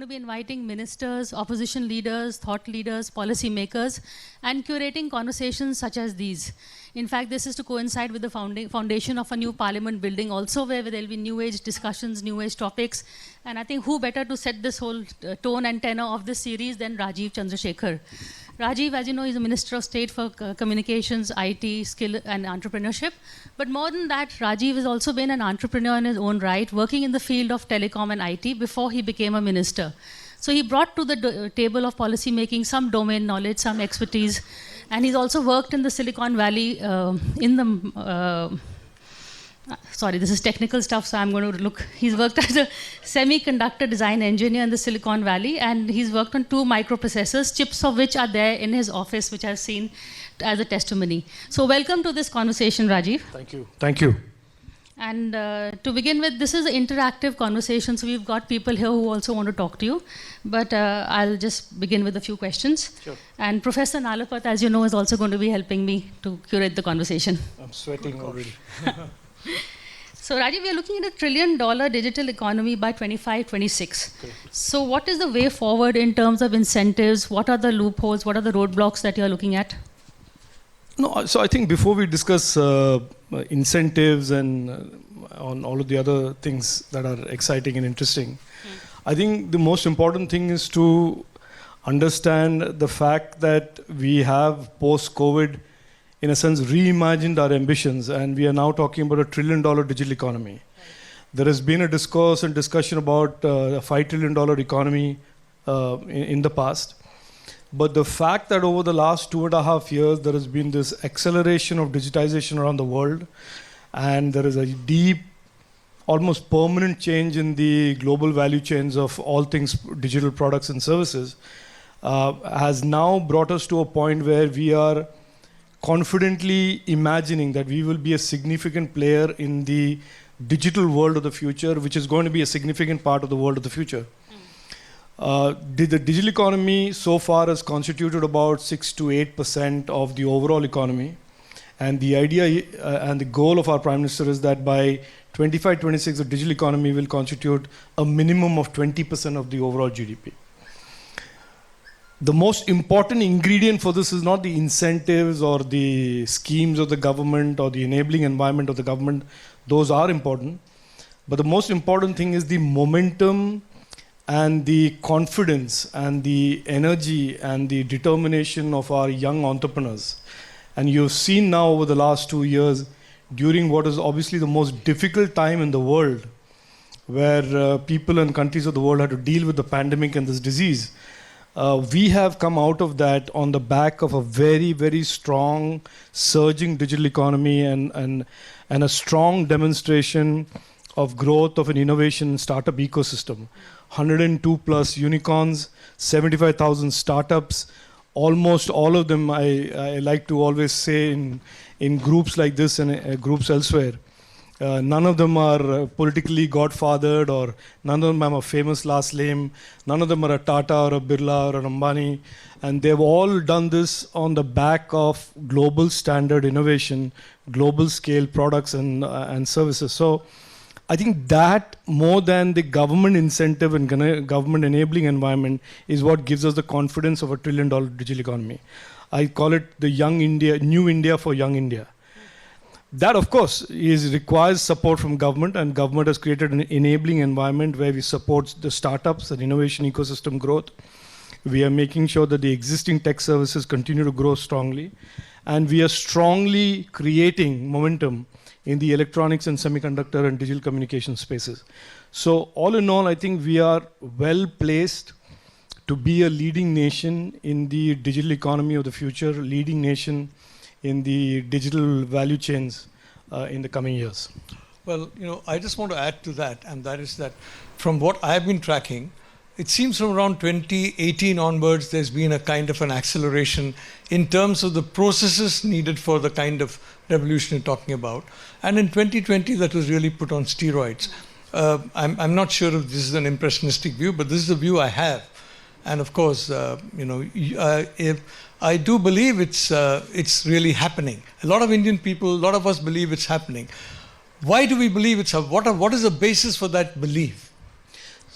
to be inviting ministers, opposition leaders, thought leaders, policy makers, and curating conversations such as these. In fact, this is to coincide with the foundation of a new parliament building also, where there will be new age discussions, new age topics. And I think who better to set this whole tone and tenor of this series than Rajeev Chandrasekhar. Rajeev, as you know, is the Minister of State for Communications, IT, Skill and Entrepreneurship. But more than that, Rajeev has also been an entrepreneur in his own right, working in the field of telecom and IT before he became a minister. So he brought to the table of policy making some domain knowledge, some expertise. And he's also worked in the Silicon Valley sorry, this is technical stuff, so I'm going to look. He's worked as a semiconductor design engineer in the Silicon Valley, and he's worked on 2 microprocessors, chips of which are there in his office, which I've seen as a testimony. So welcome to this conversation, Rajeev. Thank you. Thank you. And to begin with, this is an interactive conversation, so we've got people here who also want to talk to you. But I'll just begin with a few questions. Sure. And Professor Nalapat, as you know, is also going to be helping me to curate the conversation. I'm sweating already. So Rajeev, we are looking at $1 trillion digital economy by 25-26. Okay. So what is the way forward in terms of incentives? What are the loopholes? What are the roadblocks that you're looking at? No, so I think before we discuss incentives and on all of the other things that are exciting and interesting, I think the most important thing is to understand the fact that we have post-COVID, in a sense, reimagined our ambitions, and we are now talking about $1 trillion digital economy. Right. There has been a discourse and discussion about a $5 trillion economy in the past. But the fact that over the last 2.5 years, there has been this acceleration of digitization around the world, and there is a deep, almost permanent change in the global value chains of all things digital products and services, has now brought us to a point where we are confidently imagining that we will be a significant player in the digital world of the future, which is going to be a significant part of the world of the future. The digital economy so far has constituted about 6 to 8% of the overall economy. And the idea and the goal of our Prime Minister is that by 25-26, the digital economy will constitute a minimum of 20% of the overall GDP. The most important ingredient for this is not the incentives or the schemes of the government or the enabling environment of the government. Those are important. But the most important thing is the momentum and the confidence and the energy and the determination of our young entrepreneurs. And you've seen now over the last 2 years, during what is obviously the most difficult time in the world, where people and countries of the world had to deal with the pandemic and this disease, we have come out of that on the back of a very, very strong, surging digital economy and a strong demonstration of growth of an innovation startup ecosystem. 102 plus unicorns, 75,000 startups, almost all of them, I like to always say in groups like this and groups elsewhere, none of them are politically godfathered, or none of them have a famous last name. None of them are a Tata or a Birla or an Ambani. And they've all done this on the back of global standard innovation, global scale products and services. So I think that more than the government incentive and government enabling environment is what gives us the confidence of $1 trillion digital economy. I call it the young India, new India for young India. That, of course, requires support from government, and government has created an enabling environment where we support the startups and innovation ecosystem growth. We are making sure that the existing tech services continue to grow strongly, and we are strongly creating momentum in the electronics and semiconductor and digital communication spaces. So all in all, I think we are well placed to be a leading nation in the digital economy of the future, leading nation in the digital value chains in the coming years. Well, you know, I just want to add to that, and that is that from what I have been tracking, it seems from around 2018 onwards, there's been a kind of an acceleration in terms of the processes needed for the kind of revolution you're talking about. And in 2020, that was really put on steroids. I'm not sure if this is an impressionistic view, but this is the view I have. And of course, you know, if I do believe it's really happening. A lot of Indian people, a lot of us believe it's happening. Why do we believe it's happening? What is the basis for that belief?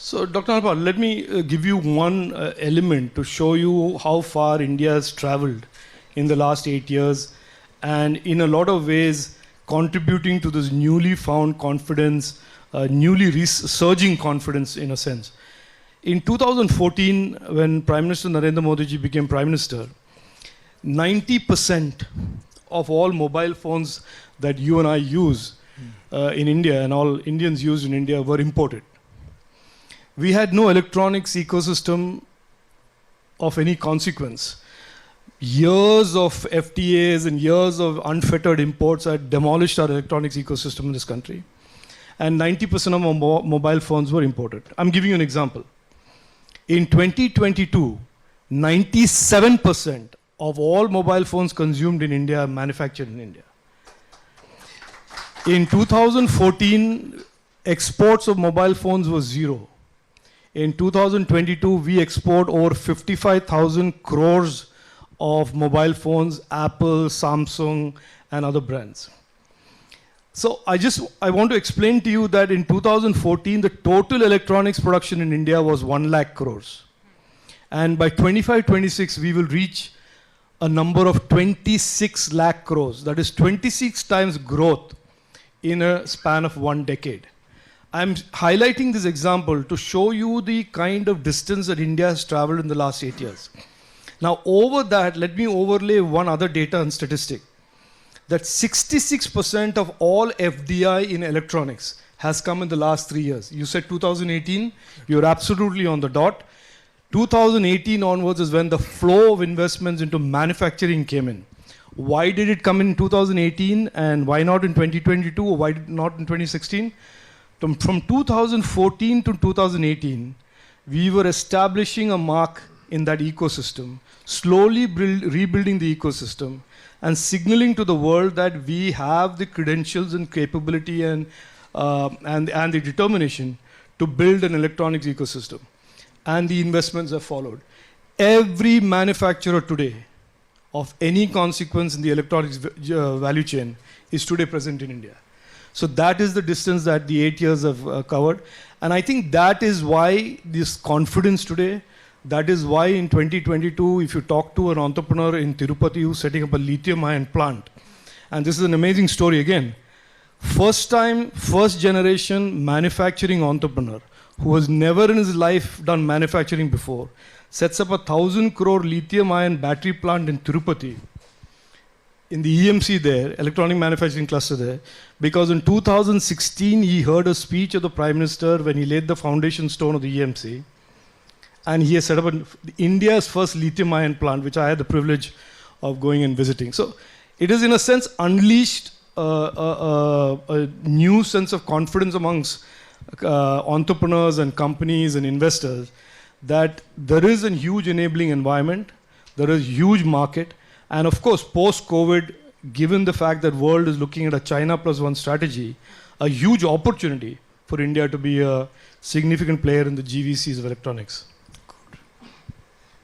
So, Dr. Alpal, let me give you one element to show you how far India has traveled in the last 8 years, and in a lot of ways contributing to this newly found confidence, newly resurging confidence in a sense. In 2014, when Prime Minister Narendra Modi ji became Prime Minister, 90% of all mobile phones that you and I use in India and all Indians use in India were imported. We had no electronics ecosystem of any consequence. Years of FTAs and years of unfettered imports had demolished our electronics ecosystem in this country. And 90% of our mobile phones were imported. I'm giving you an example. In 2022, 97% of all mobile phones consumed in India are manufactured in India. In 2014, exports of mobile phones were zero. In 2022, we export over 55,000 crores of mobile phones, Apple, Samsung, and other brands. So I want to explain to you that in 2014, the total electronics production in India was 1 lakh crores. And by 25-26, we will reach a number of 26 lakh crores. That is 26 times growth in a span of 1 decade. I'm highlighting this example to show you the kind of distance that India has traveled in the last 8 years. Now, over that, let me overlay one other data and statistic. That 66% of all FDI in electronics has come in the last 3 years. You said 2018, you're absolutely on the dot. 2018 onwards is when the flow of investments into manufacturing came in. Why did it come in 2018 and why not in 2022 or why not in 2016? From 2014 to 2018, we were establishing a mark in that ecosystem, slowly rebuilding the ecosystem and signaling to the world that we have the credentials and capability and the determination to build an electronics ecosystem. And the investments have followed. Every manufacturer today of any consequence in the electronics value chain is today present in India. So that is the distance that the 8 years have covered. And I think that is why this confidence today, that is why in 2022, if you talk to an entrepreneur in Tirupati who's setting up a lithium-ion plant, and this is an amazing story again, first generation manufacturing entrepreneur who has never in his life done manufacturing before, sets up 1,000 crore lithium-ion battery plant in Tirupati, in the EMC there, Electronic Manufacturing Cluster there, because in 2016 he heard a speech of the Prime Minister when he laid the foundation stone of the EMC, and he has set up India's first lithium-ion plant, which I had the privilege of going and visiting. So it is in a sense unleashed a new sense of confidence amongst entrepreneurs and companies and investors that there is a huge enabling environment, there is huge market, and of course post-COVID, given the fact that world is looking at a China plus one strategy, a huge opportunity for India to be a significant player in the GVCs of electronics.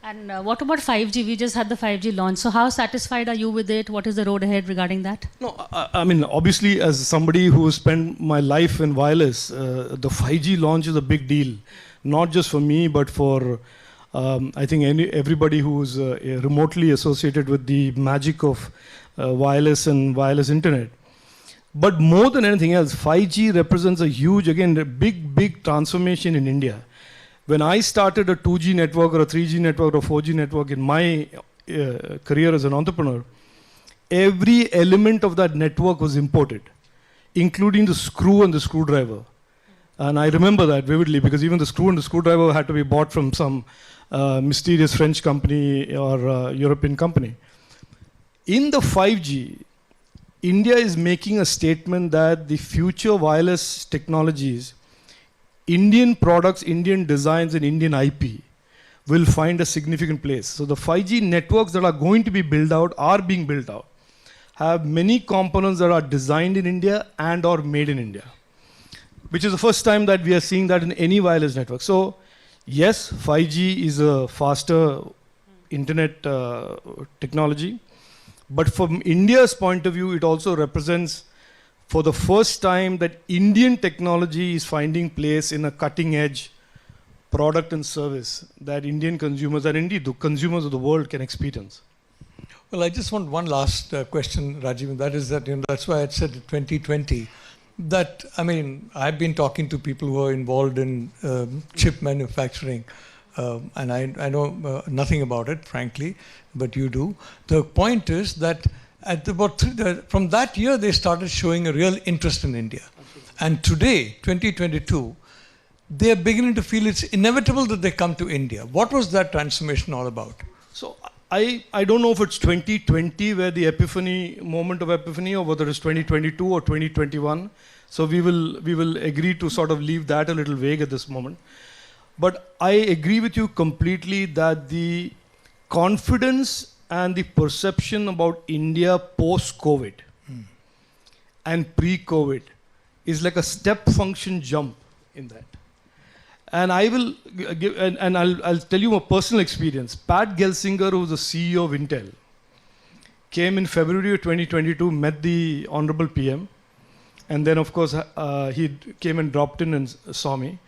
And what about 5G? We just had the 5G launch. So how satisfied are you with it? What is the road ahead regarding that? No, I mean, obviously, as somebody who has spent my life in wireless, the 5G launch is a big deal. Not just for me, but for, I think, everybody who is remotely associated with the magic of wireless and wireless internet. But more than anything else, 5G represents a huge, again, a big transformation in India. When I started a 2G network or a 3G network or 4G network in my career as an entrepreneur, every element of that network was imported, including the screw and the screwdriver. And I remember that vividly because even the screw and the screwdriver had to be bought from some mysterious French company or European company. In the 5G, India is making a statement that the future wireless technologies, Indian products, Indian designs, and Indian IP will find a significant place. So the 5G networks that are going to be built out are being built out, have many components that are designed in India and or made in India, which is the first time that we are seeing that in any wireless network. So yes, 5G is a faster internet technology, but from India's point of view, it also represents for the first time that Indian technology is finding place in a cutting edge product and service that Indian consumers and indeed the consumers of the world can experience. Well, I just want one last question, Rajeev, and that is that, that's why I said 2020. That, I mean, I've been talking to people who are involved in chip manufacturing, and I know nothing about it, frankly, but you do. The point is that at from that year, they started showing a real interest in India. Absolutely. And today, 2022, they are beginning to feel it's inevitable that they come to India. What was that transformation all about? So I don't know if it's 2020 where the moment of epiphany, or whether it's 2022 or 2021. So we will agree to sort of leave that a little vague at this moment. But I agree with you completely that the confidence and the perception about India post-COVID and pre-COVID is like a step function jump in that. And I will give, and I'll tell you a personal experience. Pat Gelsinger, who was the CEO of Intel, came in February of 2022, met the Honorable PM, and then of course he came and dropped in and saw me.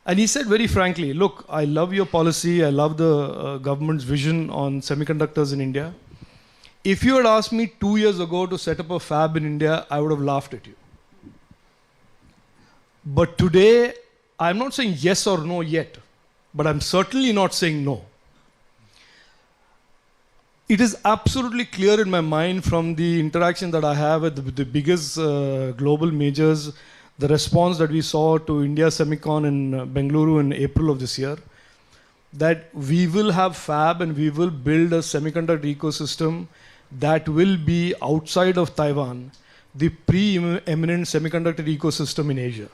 And he said very frankly, look, I love your policy, I love the government's vision on semiconductors in India. If you had asked me 2 years ago to set up a fab in India, I would have laughed at you. But today, I'm not saying yes or no yet, but I'm certainly not saying no. It is absolutely clear in my mind from the interaction that I have with the biggest global majors, the response that we saw to India Semicon in Bengaluru in April of this year, that we will have fab and we will build a semiconductor ecosystem that will be outside of Taiwan, the pre-eminent semiconductor ecosystem in Asia.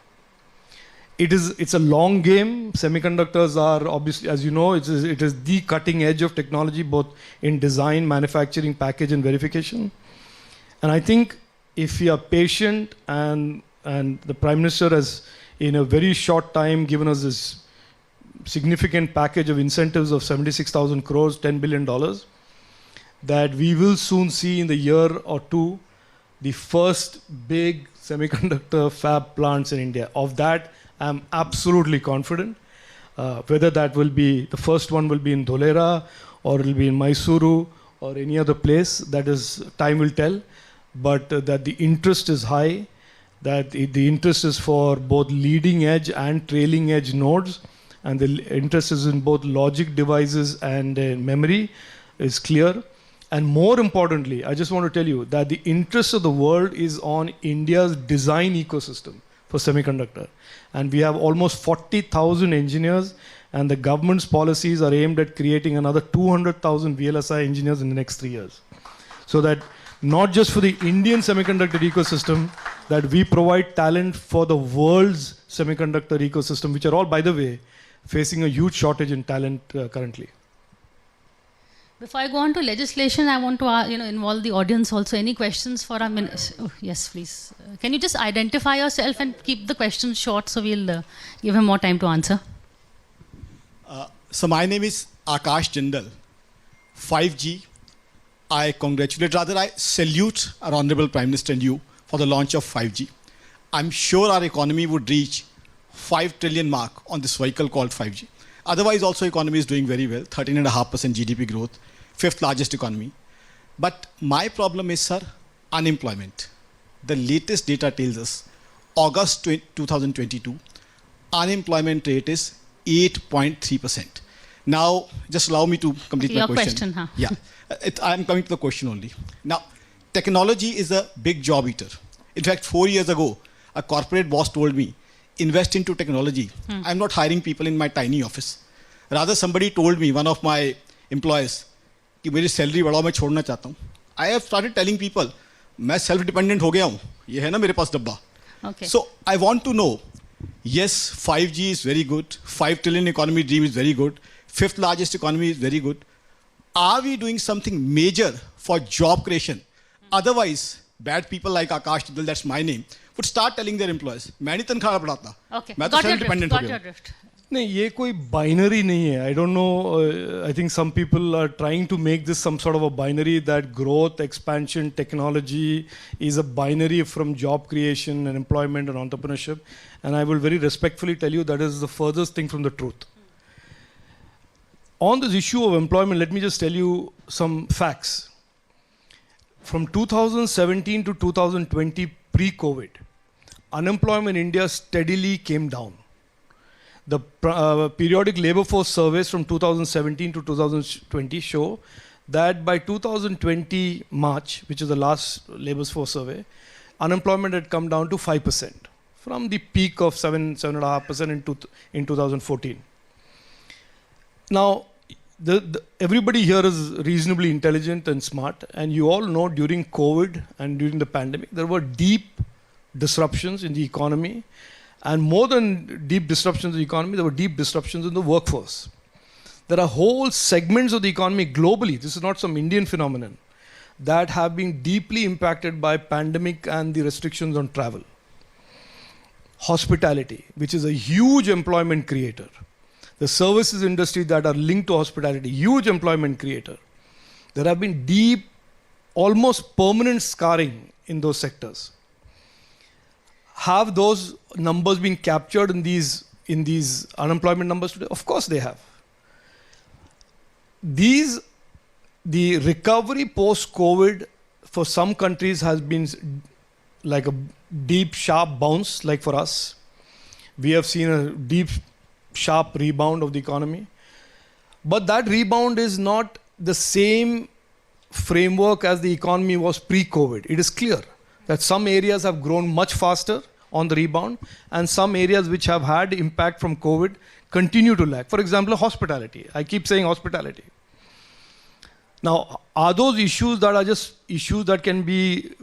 It's a long game. Semiconductors are obviously, as you know, it is the cutting edge of technology, both in design, manufacturing, package, and verification. And I think if we are patient and the Prime Minister has, in a very short time, given us this significant package of incentives of 76,000 crores, $10 billion, that we will soon see in the year or two the first big semiconductor fab plants in India. Of that, I'm absolutely confident. Whether that will be, the first one will be in Dholera, or it will be in Mysuru, or any other place, that is, time will tell. But that the interest is high, that the interest is for both leading edge and trailing edge nodes, and the interest is in both logic devices and memory is clear. And more importantly, I just want to tell you that the interest of the world is on India's design ecosystem for semiconductor. And we have almost 40,000 engineers, and the government's policies are aimed at creating another 200,000 VLSI engineers in the next 3 years. So that not just for the Indian semiconductor ecosystem, that we provide talent for the world's semiconductor ecosystem, which are all, by the way, facing a huge shortage in talent currently. Before I go on to legislation, I want to involve the audience also. Any questions for our minister? Oh, yes, please. Can you just identify yourself and keep the questions short so we'll give him more time to answer? So my name is Akash Jindal. 5G. I salute our Honorable Prime Minister and you for the launch of 5G. I'm sure our economy would reach 5 trillion mark on this vehicle called 5G. Otherwise, also economy is doing very well, 13.5% GDP growth, 5th largest economy. But my problem is, sir, unemployment. The latest data tells us, August 2022, unemployment rate is 8.3%. Now, just allow me to complete my question. Huh? Yeah, I'm coming to the question only. Now, technology is a big job eater. In fact, 4 years ago, a corporate boss told me, invest into technology. I'm not hiring people in my tiny office. Rather, somebody told me, one of my employees, कि मेरी salary बढ़ाओ मैं छोड़ना चाहता हूँ. I have started telling people, मैं self-dependent हो गया हूँ. ये है ना मेरे पास डब्बा. Okay. So I want to know, yes, 5G is very good. 5 trillion economy dream is very good. 5th largest economy is very good. Are we doing something major for job creation? Otherwise, bad people like Akash Jindal, that's my name, would start telling their employees, मैं नहीं तनख्वाह बढ़ाता, मैं तो self-dependent हो गया. नहीं, ये कोई binary नहीं है. I don't know. I think some people are trying to make this some sort of a binary, that growth, expansion, technology is a binary from job creation and employment and entrepreneurship. And I will very respectfully tell you that is the furthest thing from the truth. On this issue of employment, let me just tell you some facts. From 2017 to 2020, pre-COVID, unemployment in India steadily came down. The periodic labor force surveys from 2017 to 2020 show that by 2020 March, which is the last labor force survey, unemployment had come down to 5% from the peak of 7.5% in 2014. Now, everybody here is reasonably intelligent and smart, and you all know during COVID and during the pandemic, there were deep disruptions in the economy, and more than deep disruptions in the economy, there were deep disruptions in the workforce. There are whole segments of the economy globally, this is not some Indian phenomenon, that have been deeply impacted by pandemic and the restrictions on travel. Hospitality, which is a huge employment creator. The services industry that are linked to hospitality, huge employment creator. There have been deep, almost permanent scarring in those sectors. Have those numbers been captured in these unemployment numbers today? Of course they have. The recovery post-COVID for some countries has been like a deep, sharp bounce, like for us. We have seen a deep, sharp rebound of the economy. But that rebound is not the same framework as the economy was pre-COVID. It is clear that some areas have grown much faster on the rebound, and some areas which have had impact from COVID continue to lag. For example, hospitality. I keep saying hospitality. Now, are those issues that are just issues that can be,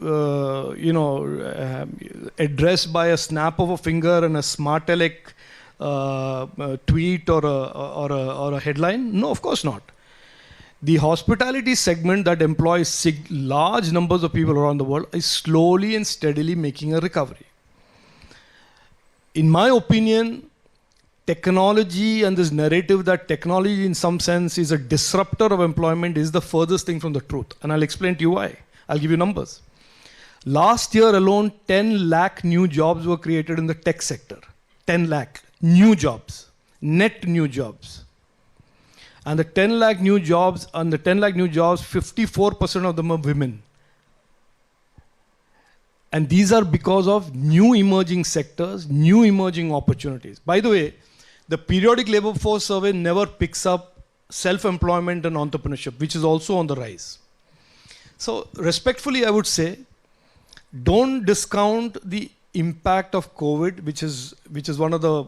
addressed by a snap of a finger and a smart aleck tweet or a headline? No, of course not. The hospitality segment that employs large numbers of people around the world is slowly and steadily making a recovery. In my opinion, technology and this narrative that technology in some sense is a disruptor of employment is the furthest thing from the truth. And I'll explain to you why. I'll give you numbers. Last year alone, 10 lakh new jobs were created in the tech sector. 10 lakh new jobs, net new jobs. And the 10 lakh new jobs, 54% of them are women. And these are because of new emerging sectors, new emerging opportunities. By the way, the periodic labor force survey never picks up self-employment and entrepreneurship, which is also on the rise. So respectfully, I would say, don't discount the impact of COVID, which is one of the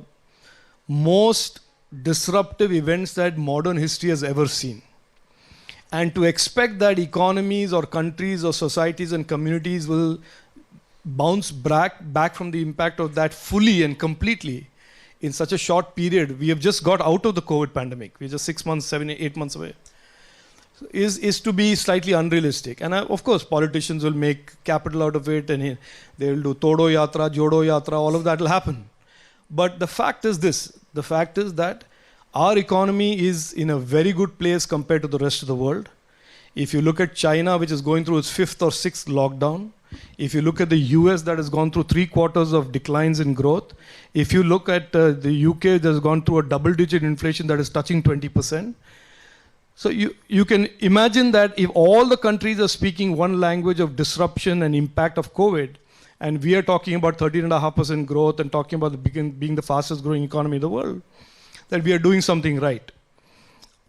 most disruptive events that modern history has ever seen. And to expect that economies or countries or societies and communities will bounce back from the impact of that fully and completely in such a short period. We have just got out of the COVID pandemic. We're just 6 months, 7, 8 months away. Is to be slightly unrealistic. And of course, politicians will make capital out of it, and they will do Todo Yatra, Jodo Yatra, all of that will happen. But the fact is this, the fact is that our economy is in a very good place compared to the rest of the world. If you look at China, which is going through its 5th or 6th lockdown, if you look at the US that has gone through 3 quarters of declines in growth, if you look at the UK that has gone through a double-digit inflation that is touching 20%, so you can imagine that if all the countries are speaking one language of disruption and impact of COVID, and we are talking about 13.5% growth and talking about being the fastest growing economy in the world, that we are doing something right.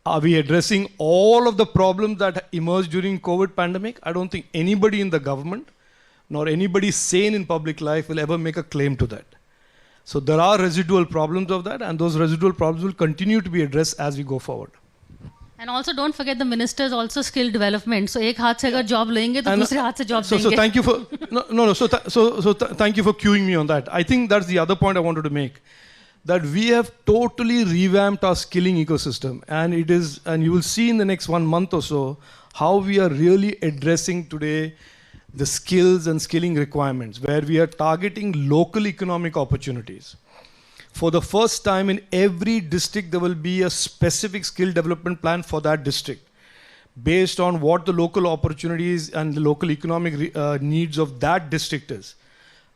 Are we addressing all of the problems that emerged during COVID pandemic? I don't think anybody in the government nor anybody sane in public life will ever make a claim to that. So there are residual problems of that, and those residual problems will continue to be addressed as we go forward. And also don't forget the ministers also skill development. So एक हाथ से अगर job लेंगे तो दूसरे हाथ से job देंगे. So thank you for thank you for cueing me on that. I think that's the other point I wanted to make, that we have totally revamped our skilling ecosystem, and you will see in the next 1 month or so how we are really addressing today the skills and skilling requirements, where we are targeting local economic opportunities. For the first time in every district, there will be a specific skill development plan for that district, based on what the local opportunities and the local economic needs of that district is.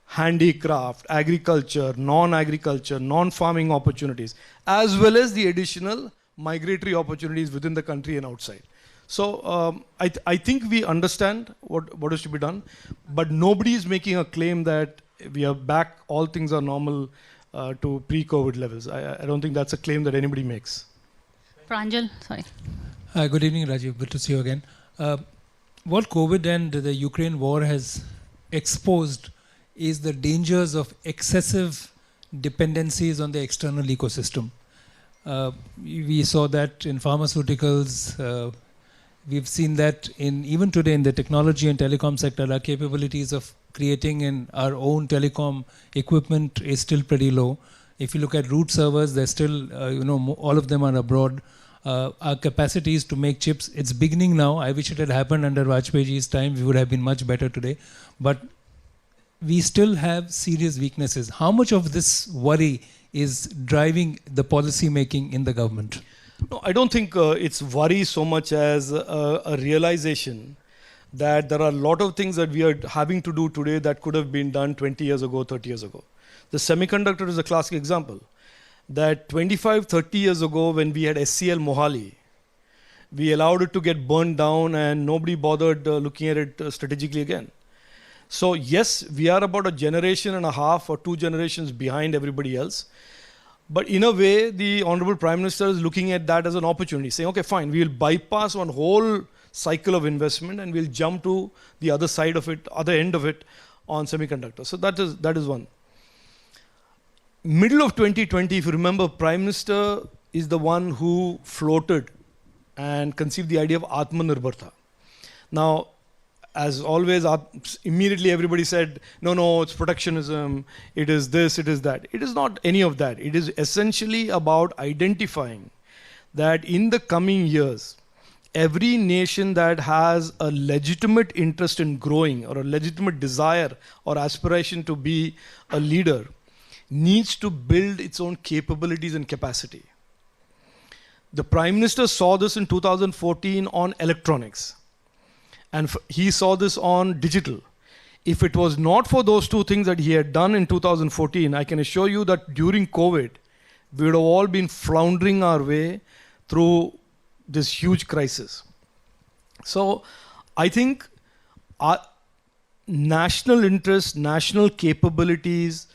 Handicraft, agriculture, non-farming opportunities, as well as the additional migratory opportunities within the country and outside. So I think we understand what is to be done, but nobody is making a claim that we are back, all things are normal to pre-COVID levels. I don't think that's a claim that anybody makes. Pranjal, sorry. Good evening, Rajeev. Good to see you again. What COVID and the Ukraine war has exposed is the dangers of excessive dependencies on the external ecosystem. We saw that in pharmaceuticals. We've seen that even today in the technology and telecom sector, our capabilities of creating in our own telecom equipment is still pretty low. If you look at root servers, they're still, all of them are abroad. Our capacities to make chips, it's beginning now. I wish it had happened under Vajpayee's time. We would have been much better today. But we still have serious weaknesses. How much of this worry is driving the policy making in the government? No, I don't think it's worry so much as a realization that there are a lot of things that we are having to do today that could have been done 20 years ago, 30 years ago. The semiconductor is a classic example. That 25, 30 years ago when we had SCL Mohali, we allowed it to get burned down and nobody bothered looking at it strategically again. So yes, we are about a generation and a half or 2 generations behind everybody else. But in a way, the Honorable Prime Minister is looking at that as an opportunity, saying, okay, fine, we will bypass one whole cycle of investment and we'll jump to the other side of it, other end of it on semiconductors. So that is one. Middle of 2020, if you remember, Prime Minister is the one who floated and conceived the idea of Atmanirbharta. Now, as always, immediately everybody said, no, it's protectionism, it is this, it is that. It is not any of that. It is essentially about identifying that in the coming years, every nation that has a legitimate interest in growing or a legitimate desire or aspiration to be a leader needs to build its own capabilities and capacity. The Prime Minister saw this in 2014 on electronics. And he saw this on digital. If it was not for those 2 things that he had done in 2014, I can assure you that during COVID, we would have all been floundering our way through this huge crisis. So I think our national interests, national capabilities,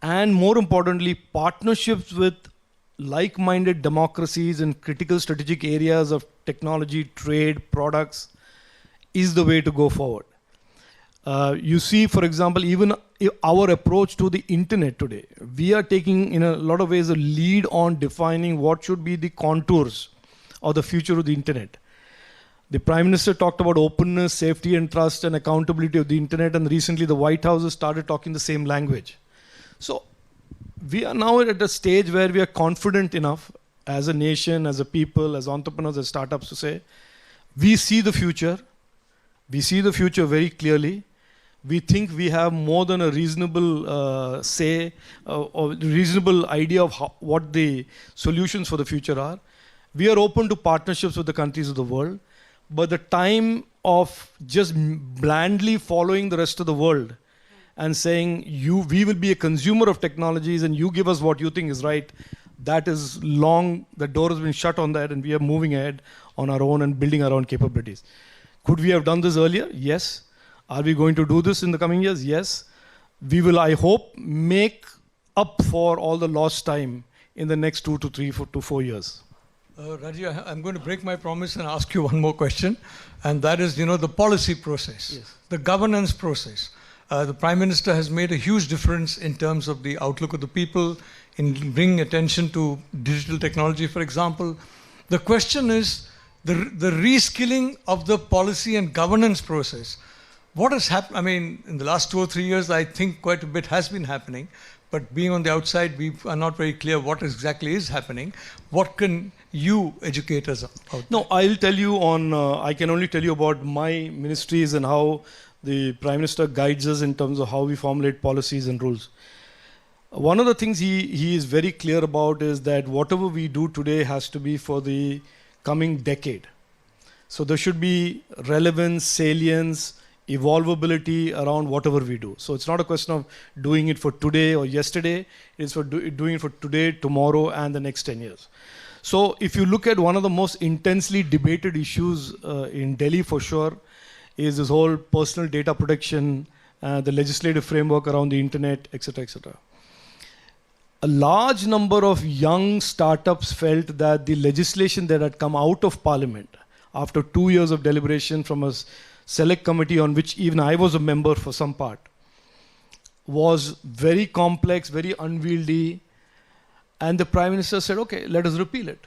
and more importantly, partnerships with like-minded democracies in critical strategic areas of technology, trade, products, is the way to go forward. You see, for example, even our approach to the internet today, we are taking in a lot of ways a lead on defining what should be the contours of the future of the internet. The Prime Minister talked about openness, safety and trust and accountability of the internet, and recently the White House has started talking the same language. So we are now at a stage where we are confident enough as a nation, as a people, as entrepreneurs, as startups to say, we see the future. We see the future very clearly. We think we have more than a reasonable say or reasonable idea of what the solutions for the future are. We are open to partnerships with the countries of the world. But the time of just blandly following the rest of the world and saying, we will be a consumer of technologies and you give us what you think is right, that is long, the door has been shut on that and we are moving ahead on our own and building our own capabilities. Could we have done this earlier? Yes. Are we going to do this in the coming years? Yes. We will, I hope, make up for all the lost time in the next 2 to 3 to 4 years. Rajeev, I'm going to break my promise and ask you one more question. And that is, the policy process, yes, the governance process. The Prime Minister has made a huge difference in terms of the outlook of the people, in bringing attention to digital technology, for example. The question is, the reskilling of the policy and governance process. What has happened? I mean, in the last 2 or 3 years, I think quite a bit has been happening. But being on the outside, we are not very clear what exactly is happening. What can you educate us about? No, I'll tell you I can only tell you about my ministries and how the Prime Minister guides us in terms of how we formulate policies and rules. One of the things he is very clear about is that whatever we do today has to be for the coming decade. So there should be relevance, salience, evolvability around whatever we do. So it's not a question of doing it for today or yesterday. It's for doing it for today, tomorrow, and the next 10 years. So if you look at one of the most intensely debated issues in Delhi for sure is this whole personal data protection, the legislative framework around the internet, etc., etc. A large number of young startups felt that the legislation that had come out of Parliament after 2 years of deliberation from a select committee on which even I was a member for some part was very complex, very unwieldy, and the Prime Minister said, okay, let us repeal it.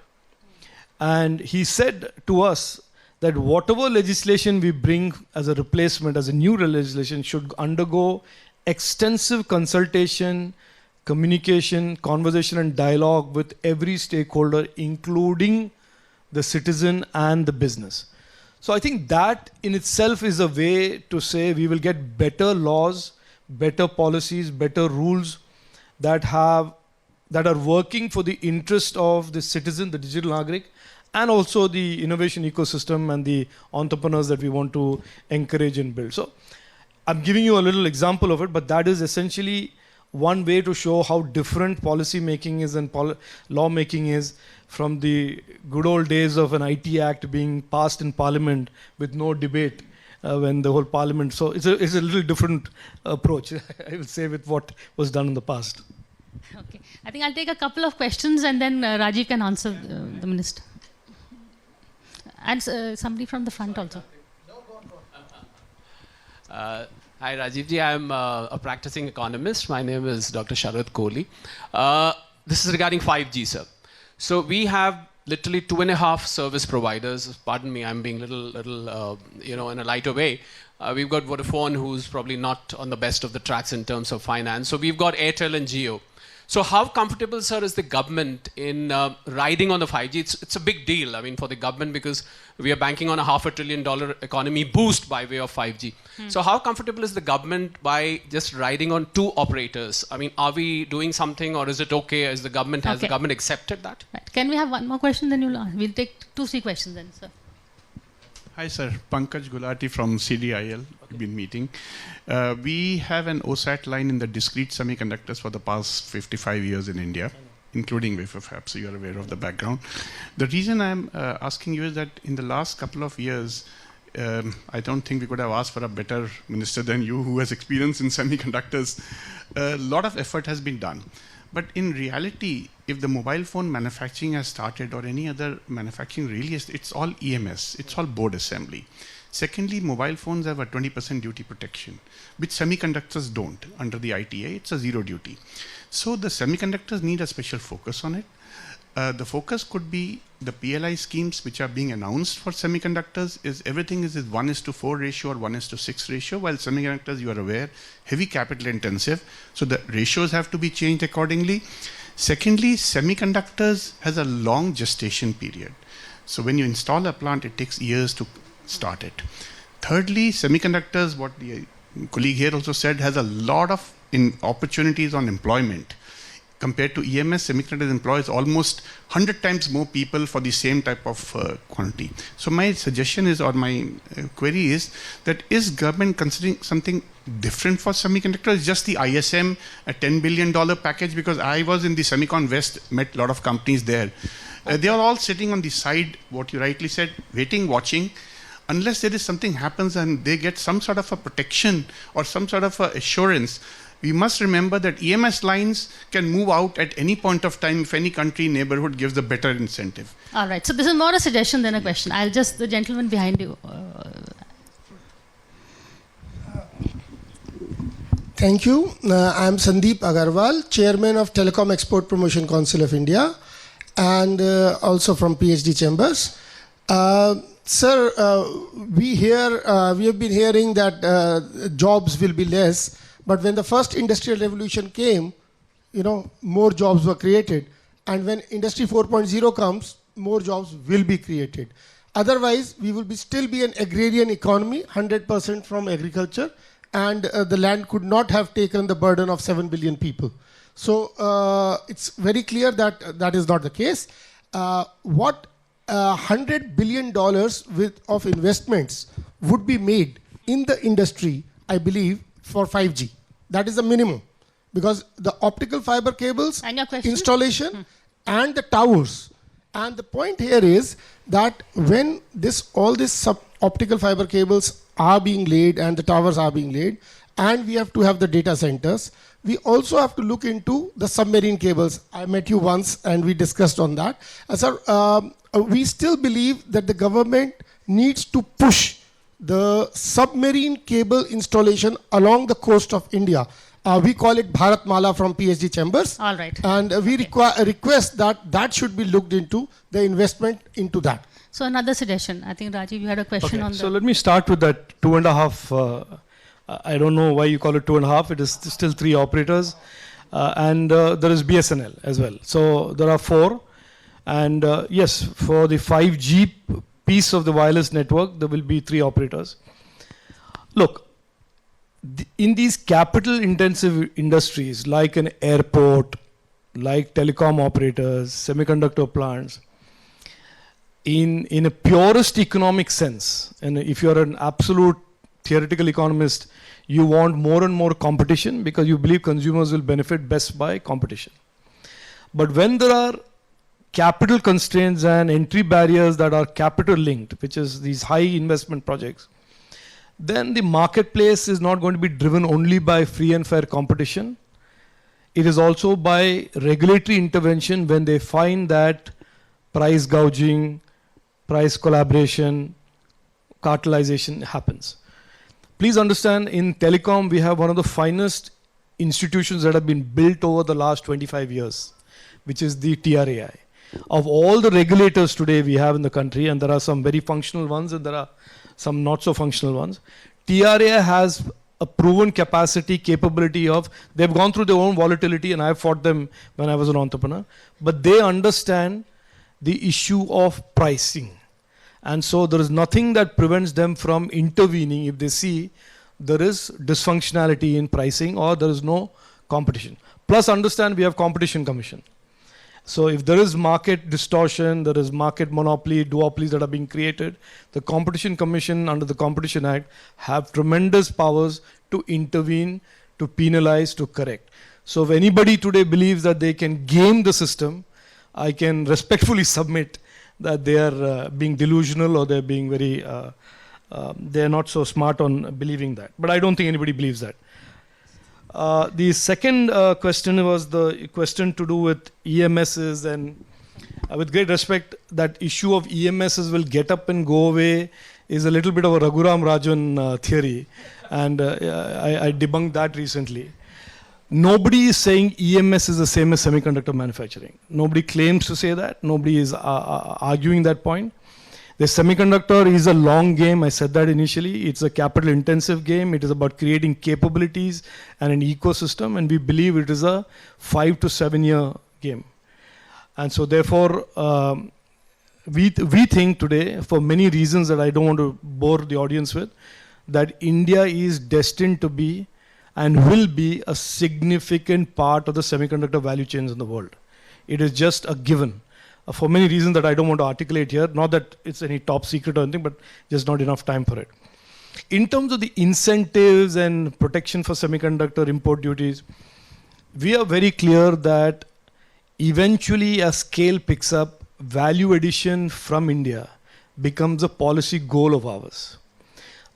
And he said to us that whatever legislation we bring as a replacement, as a new legislation, should undergo extensive consultation, communication, conversation and dialogue with every stakeholder, including the citizen and the business. So I think that in itself is a way to say we will get better laws, better policies, better rules that are working for the interest of the citizen, the digital Nagrik, and also the innovation ecosystem and the entrepreneurs that we want to encourage and build. So I'm giving you a little example of it, but that is essentially one way to show how different policy making is and law making is from the good old days of an IT Act being passed in Parliament with no debate when the whole Parliament. So it's a little different approach, I would say, with what was done in the past. Okay, I think I'll take a couple of questions and then Rajeev can answer the minister. And somebody from the front also. Hi Rajeev ji, I'm a practicing economist. My name is Dr. Sharad Kohli. This is regarding 5G, sir. So we have literally 2.5 service providers. Pardon me, I'm being little in a lighter way. We've got Vodafone, who's probably not on the best of the tracks in terms of finance. So we've got Airtel and Jio. So how comfortable, sir, is the government in riding on the 5G? It's a big deal, I mean, for the government, because we are banking on a $500 billion economy boost by way of 5G. So how comfortable is the government by just riding on 2 operators? I mean, are we doing something, or is it okay as the government, has the government accepted that? Right. Can we have one more question, then we'll take 2-3 questions then, sir. Hi, sir. Pankaj Gulati from CDIL. We've been meeting. We have an OSAT line in the discrete semiconductors for the past 55 years in India, including wafer fab, so you're aware of the background. The reason I'm asking you is that in the last couple of years, I don't think we could have asked for a better minister than you, who has experience in semiconductors. A lot of effort has been done. But in reality, if the mobile phone manufacturing has started, or any other manufacturing really is, it's all EMS, it's all board assembly. Secondly, mobile phones have a 20% duty protection, which semiconductors don't. Under the ITA, it's a 0 duty. So the semiconductors need a special focus on it. The focus could be the PLI schemes which are being announced for semiconductors. Everything is 1:4 ratio or 1:6 ratio, while semiconductors, you are aware, heavy capital intensive. So the ratios have to be changed accordingly. Secondly, semiconductors has a long gestation period. So when you install a plant, it takes years to start it. Thirdly, semiconductors, what the colleague here also said, has a lot of opportunities on employment. Compared to EMS, semiconductors employs almost 100 times more people for the same type of quantity. So my suggestion is, or my query is, that is government considering something different for semiconductors? Just the ISM, a $10 billion package? Because I was in the Semicon West, met a lot of companies there. They are all sitting on the side, what you rightly said, waiting, watching. Unless there is something happens and they get some sort of a protection or some sort of a assurance, we must remember that EMS lines can move out at any point of time if any country neighborhood gives a better incentive. All right. So this is more a suggestion than a question. I'll just, the gentleman behind you. Thank you. I'm Sandeep Agarwal, Chairman of Telecom Export Promotion Council of India, and also from PhD Chambers. Sir, we have been hearing that jobs will be less. But when the first industrial revolution came, more jobs were created. And when Industry 4.0 comes, more jobs will be created. Otherwise, we will still be an agrarian economy, 100% from agriculture, and the land could not have taken the burden of 7 billion people. So it's very clear that that is not the case. What $100 billion of investments would be made in the industry, I believe, for 5G. That is the minimum, because the optical fiber cables installation and the towers And the point here is that when all these optical fiber cables are being laid and the towers are being laid, and we have to have the data centers, we also have to look into the submarine cables. I met you once and we discussed on that. Sir, we still believe that the government needs to push the submarine cable installation along the coast of India. We call it Bharat Mala from PhD Chambers. All right. And we request that should be looked into, the investment into that. So another suggestion. I think Rajeev, you had a question on So that. let me start with that 2.5. I don't know why you call it 2.5. It is still 3 operators. And there is BSNL as well. So there are 4. And yes, for the 5G piece of the wireless network, there will be 3 operators. Look, in these capital intensive industries like an airport, like telecom operators, semiconductor plants, in a purest economic sense, and if you're an absolute theoretical economist, you want more and more competition because you believe consumers will benefit best by competition. But when there are capital constraints and entry barriers that are capital linked, which is these high investment projects, then the marketplace is not going to be driven only by free and fair competition. It is also by regulatory intervention when they find that price gouging, price collaboration, cartelization happens. Please understand, in telecom, we have one of the finest institutions that have been built over the last 25 years, which is the TRAI. Of all the regulators today we have in the country, and there are some very functional ones and there are some not so functional ones, TRAI has a proven capacity, capability of, they've gone through their own volatility and I've fought them when I was an entrepreneur, but they understand the issue of pricing. And so there is nothing that prevents them from intervening if they see there is dysfunctionality in pricing or there is no competition. Plus understand we have competition commission. So if there is market distortion, there is market monopoly, duopolies that are being created, the Competition Commission under the Competition Act have tremendous powers to intervene, to penalize, to correct. So if anybody today believes that they can game the system, I can respectfully submit that they are being delusional or they're being very, they're not so smart on believing that. But I don't think anybody believes that. The second question was the question to do with EMSs, and with great respect, that issue of EMSs will get up and go away is a little bit of a Raghuram Rajan theory, and I debunked that recently. Nobody is saying EMS is the same as semiconductor manufacturing. Nobody claims to say that. Nobody is arguing that point. The semiconductor is a long game. I said that initially. It's a capital intensive game. It is about creating capabilities and an ecosystem, and we believe it is a 5 to 7 year game. And so therefore, we think today, for many reasons that I don't want to bore the audience with, that India is destined to be and will be a significant part of the semiconductor value chains in the world. It is just a given. For many reasons that I don't want to articulate here, not that it's any top secret or anything, but just not enough time for it. In terms of the incentives and protection for semiconductor import duties, we are very clear that eventually as scale picks up, value addition from India becomes a policy goal of ours.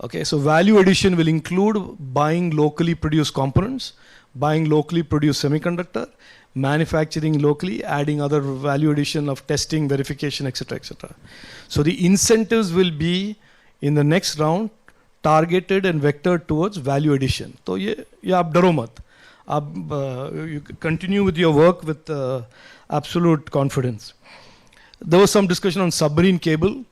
Okay, so value addition will include buying locally produced components, buying locally produced semiconductor, manufacturing locally, adding other value addition of testing, verification, etc., etc. So the incentives will be in the next round targeted and vectored towards value addition. So yeah, ab daro mat. You continue with your work with absolute confidence. There was some discussion on submarine cable.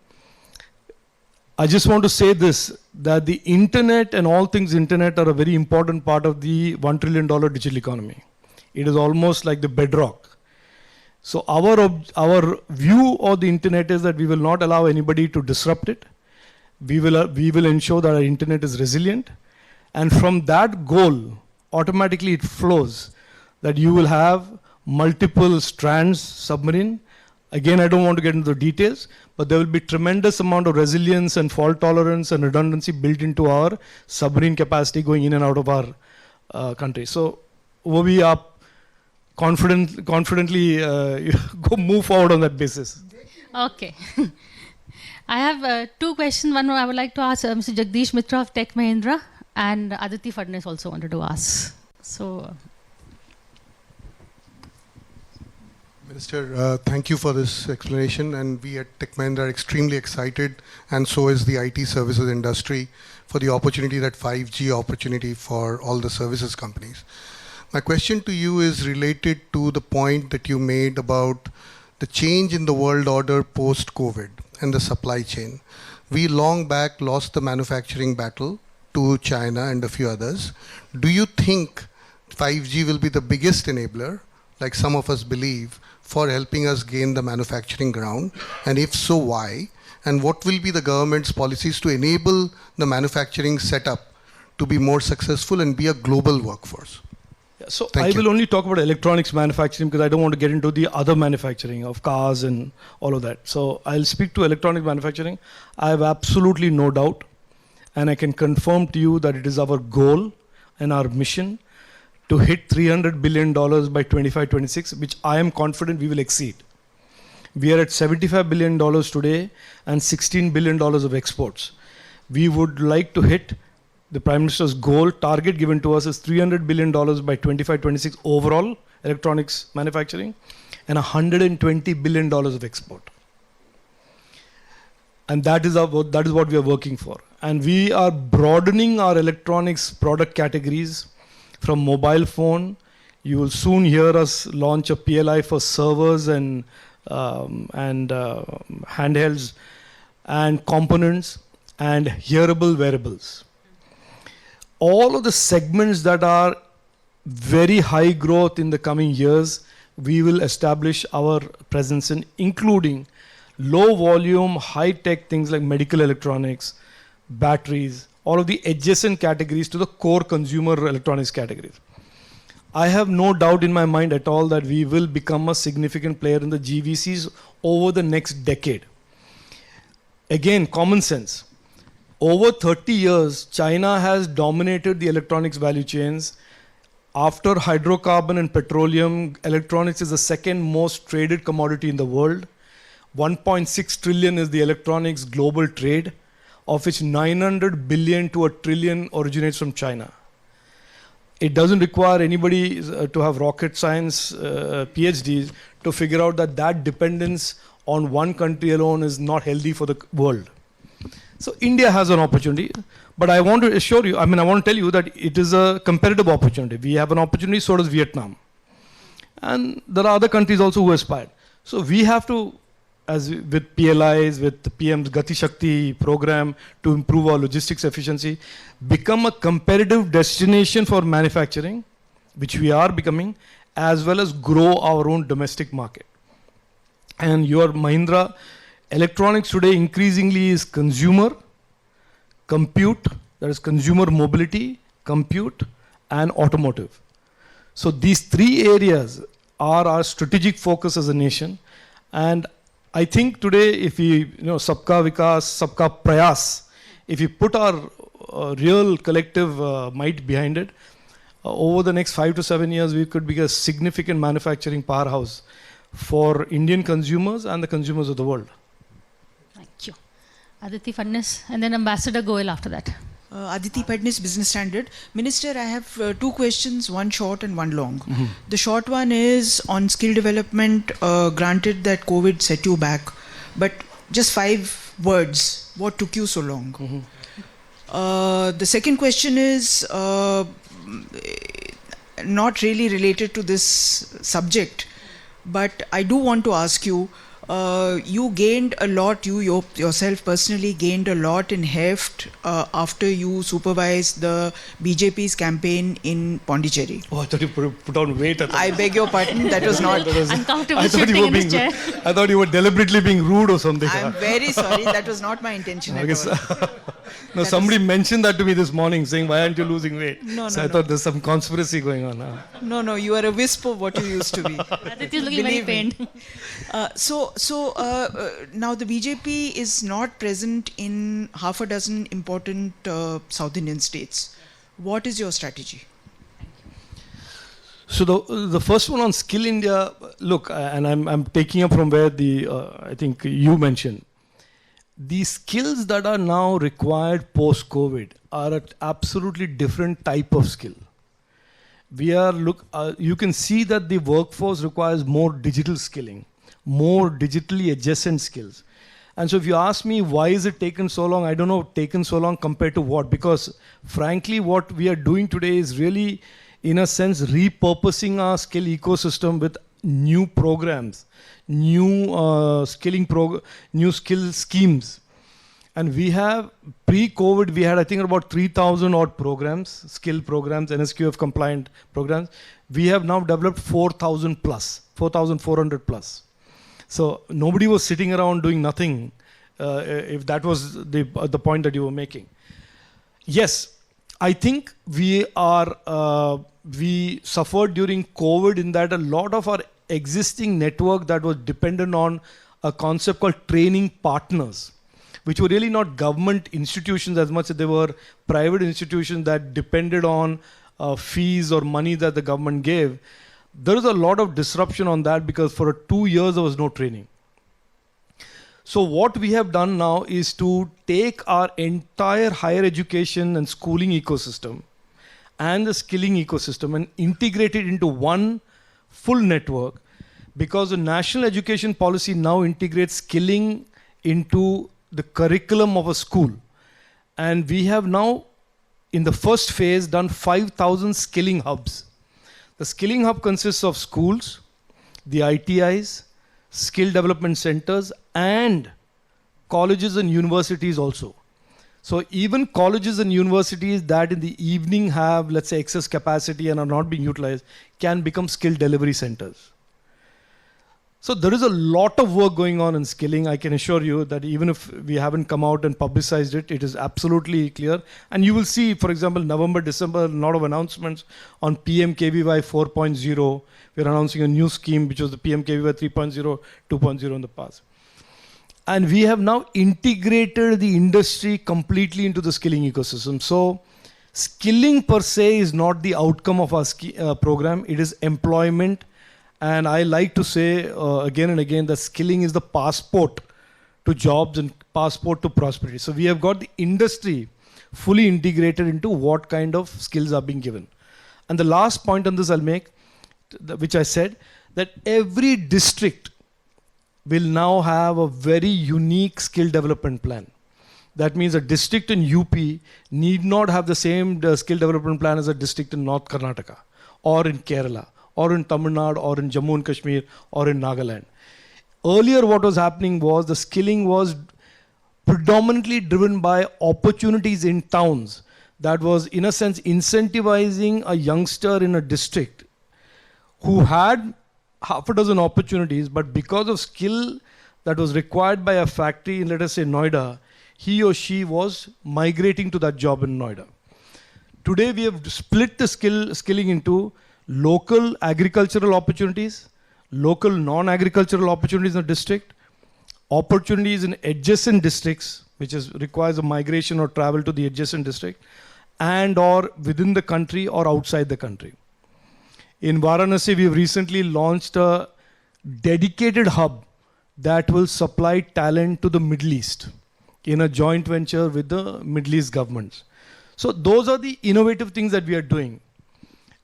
I just want to say this, that the internet and all things internet are a very important part of the $1 trillion digital economy. It is almost like the bedrock. So our view of the internet is that we will not allow anybody to disrupt it. We will ensure that our internet is resilient. And from that goal, automatically it flows that you will have multiple strands submarine. Again, I don't want to get into the details, but there will be tremendous amount of resilience and fault tolerance and redundancy built into our submarine capacity going in and out of our country. So we are confidently go move forward on that basis. Okay. I have two questions. One I would like to ask Mr. Jagdish Mitra of Tech Mahindra, and Aditi Fadnes also wanted to ask. So, Minister, thank you for this explanation, and we at Tech Mahindra are extremely excited, and so is the IT services industry, for the opportunity, that 5G opportunity for all the services companies. My question to you is related to the point that you made about the change in the world order post-COVID and the supply chain. We long back lost the manufacturing battle to China and a few others. Do you think 5G will be the biggest enabler, like some of us believe, for helping us gain the manufacturing ground? And if so, why? And what will be the government's policies to enable the manufacturing setup to be more successful and be a global workforce? So Thank I will only talk about electronics manufacturing because I don't want to get into the other manufacturing of cars and all of that. So I'll speak to electronic manufacturing. I have absolutely no doubt, and I can confirm to you that it is our goal and our mission to hit $300 billion by 25-26, which I am confident we will exceed. We are at $75 billion today and $16 billion of exports. We would like to hit the Prime Minister's goal, target given to us is $300 billion by 25-26 overall electronics manufacturing and $120 billion of export. And that is what we are working for. And we are broadening our electronics product categories from mobile phone. You will soon hear us launch a PLI for servers and handhelds and components and hearable wearables. All of the segments that are very high growth in the coming years, we will establish our presence in, including low volume, high tech things like medical electronics, batteries, all of the adjacent categories to the core consumer electronics categories. I have no doubt in my mind at all that we will become a significant player in the GVCs over the next decade. Again, common sense. Over 30 years, China has dominated the electronics value chains. After hydrocarbon and petroleum, electronics is the second most traded commodity in the world. 1.6 trillion is the electronics global trade, of which 900 billion to a trillion originates from China. It doesn't require anybody to have rocket science PhDs to figure out that that dependence on one country alone is not healthy for the world. So India has an opportunity, but I want to assure you, I want to tell you that it is a competitive opportunity. We have an opportunity, so does Vietnam. And there are other countries also who aspire. So we have to, as with PLIs, with the PM's Gati Shakti program to improve our logistics efficiency, become a competitive destination for manufacturing, which we are becoming, as well as grow our own domestic market. And your Mahindra, electronics today increasingly is consumer, compute, that is consumer mobility, compute, and automotive. So these three areas are our strategic focus as a nation. And I think today, if we, Sabka Vikas, Sabka Prayas, if we put our real collective might behind it, over the next 5 to 7 years, we could be a significant manufacturing powerhouse for Indian consumers and the consumers of the world. thank you. Aditi Fadnes, and then Ambassador Goel after that. Aditi Fadnes, Business Standard. Minister, I have two questions, one short and one long. Mm-hmm. The short one is on skill development. Granted that COVID set you back, but just 5 words. What took you so long? Mm-hmm. The second question is not really related to this subject, but I do want to ask you, you gained a lot, you yourself personally gained a lot in heft after you supervised the BJP's campaign in Pondicherry. Oh, I thought you put on weight. I beg your pardon, that was not... Uncomfortable shifting in his chair. I thought you were deliberately being rude or something. I'm very sorry, that was not my intention at all. No, somebody mentioned that to me this morning, saying, why aren't you losing weight? No, so no, I thought there's some conspiracy going on. No, you are a wisp of what you used to be. Aditi is looking very pained. So now the BJP is not present in half a dozen important South Indian states. What is your strategy? So the first one on Skill India, look, and I'm taking up from where I think you mentioned. The skills that are now required post-COVID are an absolutely different type of skill. You can see that the workforce requires more digital skilling, more digitally adjacent skills. And so if you ask me why is it taken so long, I don't know, taken so long compared to what? Because frankly, what we are doing today is really, in a sense, repurposing our skill ecosystem with new programs, new new skill schemes. And we have, pre-COVID, we had, I think, about 3,000 odd programs, skill programs, NSQF compliant programs. We have now developed 4,000 plus, 4,400 plus. So nobody was sitting around doing nothing, if that was the point that you were making. Yes, I think we suffered during COVID in that a lot of our existing network that was dependent on a concept called training partners, which were really not government institutions as much as they were private institutions that depended on fees or money that the government gave. There is a lot of disruption on that because for 2 years there was no training. So what we have done now is to take our entire higher education and schooling ecosystem and the skilling ecosystem and integrate it into one full network, because the national education policy now integrates skilling into the curriculum of a school. And we have now, in the first phase, done 5,000 skilling hubs. The skilling hub consists of schools, the ITIs, skill development centers, and colleges and universities also. So even colleges and universities that in the evening have, let's say, excess capacity and are not being utilized, can become skill delivery centers. So there is a lot of work going on in skilling. I can assure you that even if we haven't come out and publicized it, it is absolutely clear. And you will see, for example, November, December, a lot of announcements on PMKVY 4.0. We're announcing a new scheme, which was the PMKVY 3.0, 2.0 in the past. And we have now integrated the industry completely into the skilling ecosystem. So skilling per se is not the outcome of our program. It is employment. And I like to say again and again that skilling is the passport to jobs and passport to prosperity. So we have got the industry fully integrated into what kind of skills are being given. And the last point on this I'll make, which I said, that every district will now have a very unique skill development plan. That means a district in UP need not have the same skill development plan as a district in North Karnataka or in Kerala, or in Tamil Nadu, or in Jammu and Kashmir, or in Nagaland. Earlier what was happening was the skilling was predominantly driven by opportunities in towns. That was, in a sense, incentivizing a youngster in a district who had half a dozen opportunities, but because of skill that was required by a factory in, let us say, Noida, he or she was migrating to that job in Noida. Today we have split the skilling into local agricultural opportunities, local non-agricultural opportunities in the district, opportunities in adjacent districts, which requires a migration or travel to the adjacent district, and or within the country or outside the country. In Varanasi, we have recently launched a dedicated hub that will supply talent to the Middle East in a joint venture with the Middle East governments. So those are the innovative things that we are doing.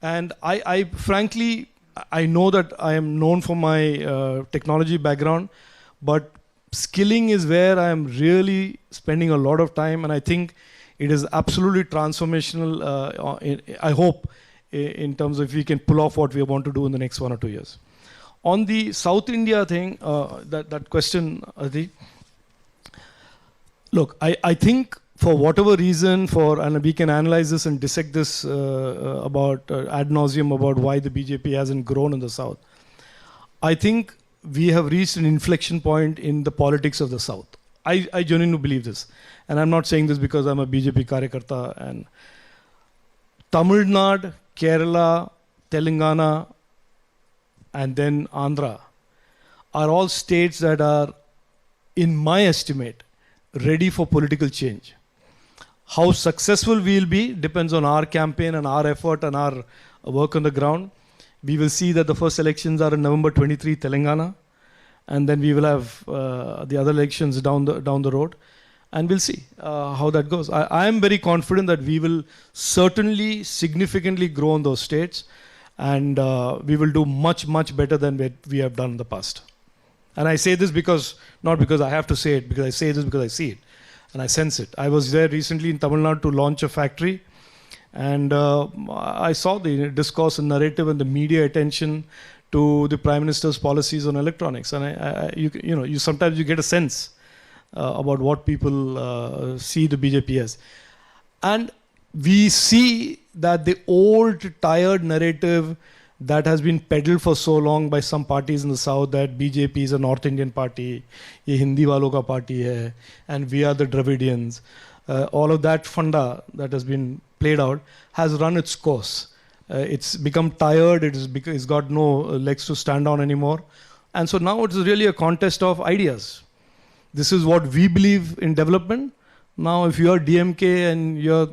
And I frankly, I know that I am known for my technology background, but skilling is where I am really spending a lot of time, and I think it is absolutely transformational, I hope, in terms of if we can pull off what we want to do in the next 1 or 2 years. On the South India thing, that question, Adi, look, I think for whatever reason, and we can analyze this and dissect this about ad nauseum about why the BJP hasn't grown in the South. I think we have reached an inflection point in the politics of the South. I genuinely believe this. And I'm not saying this because I'm a BJP Karyakarta. And Tamil Nadu, Kerala, Telangana, and then Andhra are all states that are, in my estimate, ready for political change. How successful we will be depends on our campaign and our effort and our work on the ground. We will see that the first elections are in November 23, Telangana, and then we will have the other elections down the road, and we'll see how that goes. I am very confident that we will certainly significantly grow in those states, and we will do much, much better than we have done in the past. And I say this not because I have to say it, because I say this because I see it and I sense it. I was there recently in Tamil Nadu to launch a factory, and I saw the discourse and narrative and the media attention to the Prime Minister's policies on electronics. And you sometimes you get a sense about what people see the BJP as. And we see that the old, tired narrative that has been peddled for so long by some parties in the South, that BJP is a North Indian party, ye Hindi walon ka party hai, and we are the Dravidians. All of that funda that has been played out has run its course. It's become tired, it's got no legs to stand on anymore. And so now it's really a contest of ideas. This is what we believe in development. Now if you're DMK and you're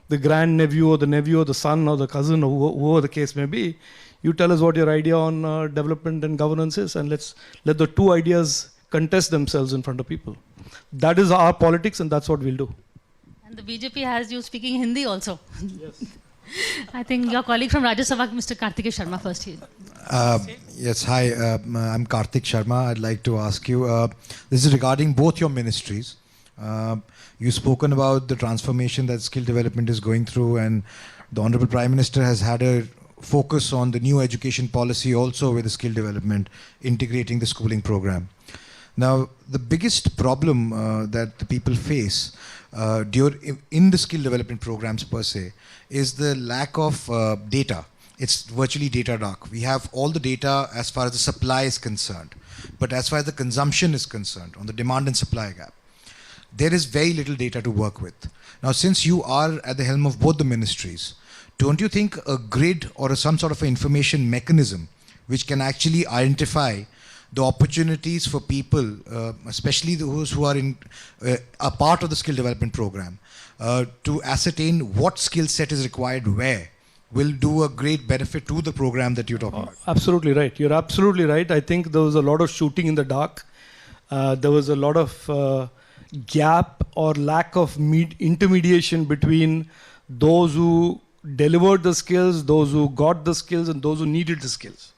the grandnephew or the nephew or the son or the cousin or whoever the case may be, you tell us what your idea on development and governance is, and let's let the two ideas contest themselves in front of people. That is our politics, and that's what we'll do. And the BJP has you speaking Hindi also. Yes. I think your colleague from Rajya Sabha, Mr. Karthikeya Sharma, first here. Yes, hi, I'm Karthik Sharma. I'd like to ask you, this is regarding both your ministries. You've spoken about the transformation that skill development is going through, and the Honorable Prime Minister has had a focus on the new education policy also with the skill development, integrating the schooling program. Now, the biggest problem that the people face in the skill development programs per se is the lack of data. It's virtually data dark. We have all the data as far as the supply is concerned, but as far as the consumption is concerned, on the demand and supply gap, there is very little data to work with. Now, since you are at the helm of both the ministries, don't you think a grid or some sort of an information mechanism which can actually identify the opportunities for people, especially those who are in a part of the skill development program, to ascertain what skill set is required where, will do a great benefit to the program that you're talking about? Absolutely right. You're absolutely right. I think there was a lot of shooting in the dark. There was a lot of gap or lack of intermediation between those who delivered the skills, those who got the skills, and those who needed the skills.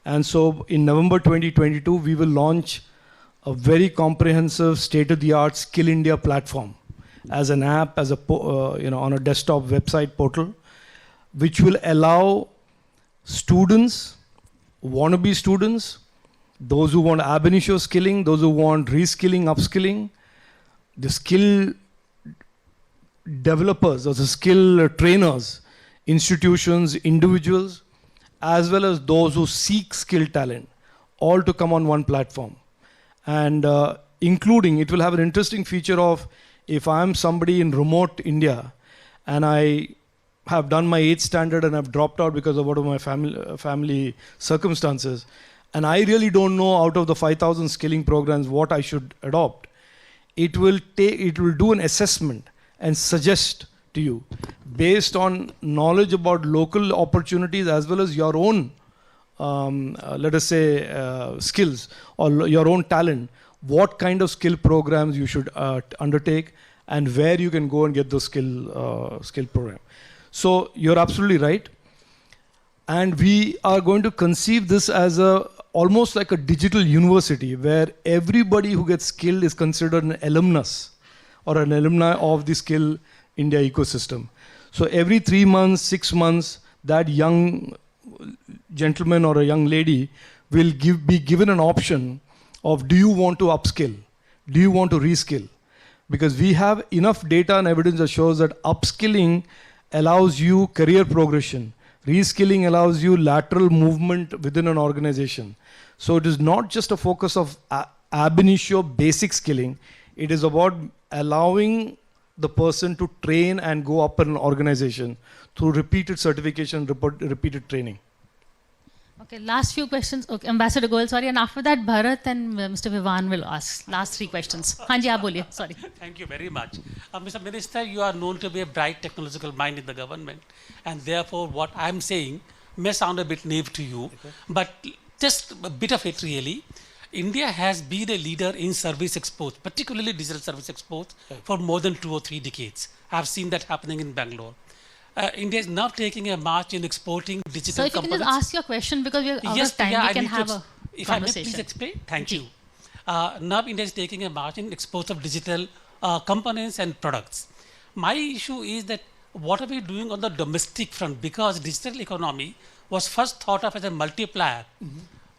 And so in November 2022, we will launch a very comprehensive state-of-the-art Skill India platform as an app, as on a desktop website portal, which will allow students, wannabe students, those who want ab initio skilling, those who want reskilling, upskilling, the skill developers or the skill trainers, institutions, individuals, as well as those who seek skill talent, all to come on one platform. And including, it will have an interesting feature of, if I am somebody in remote India and I have done my 8th standard and I've dropped out because of one of my family circumstances, and I really don't know out of the 5,000 skilling programs what I should adopt, it will do an assessment and suggest to you, based on knowledge about local opportunities as well as your own, let us say, skills or your own talent, what kind of skill programs you should undertake and where you can go and get the skill program. So you're absolutely right. And we are going to conceive this as almost like a digital university where everybody who gets skilled is considered an alumnus or an alumni of the Skill India ecosystem. So every 3 months, 6 months, that young gentleman or a young lady will be given an option of, do you want to upskill? Do you want to reskill? Because we have enough data and evidence that shows that upskilling allows you career progression. Reskilling allows you lateral movement within an organization. So it is not just a focus of ab initio basic skilling. It is about allowing the person to train and go up in an organization through repeated certification, repeated training. Okay, last few questions. Okay, Ambassador Goel, sorry, and after that, Bharat and Mr. Vivan will ask last 3 questions. Hanji, aap boliye, sorry. Thank you very much. Mr. Minister, you are known to be a bright technological mind in the government, and therefore what I'm saying may sound a bit naive to you, but just a bit of it really. India has been a leader in service exports, particularly digital service exports, for more than 2 or 3 decades. I've seen that happening in Bangalore. India is now taking a march in exporting digital So if you can just ask your question, because we're out of time, we can have a if I may conversation. please explain. Thank you. Now India is taking a march in exports of digital components and products. My issue is that what are we doing on the domestic front? Because digital economy was first thought of as a multiplier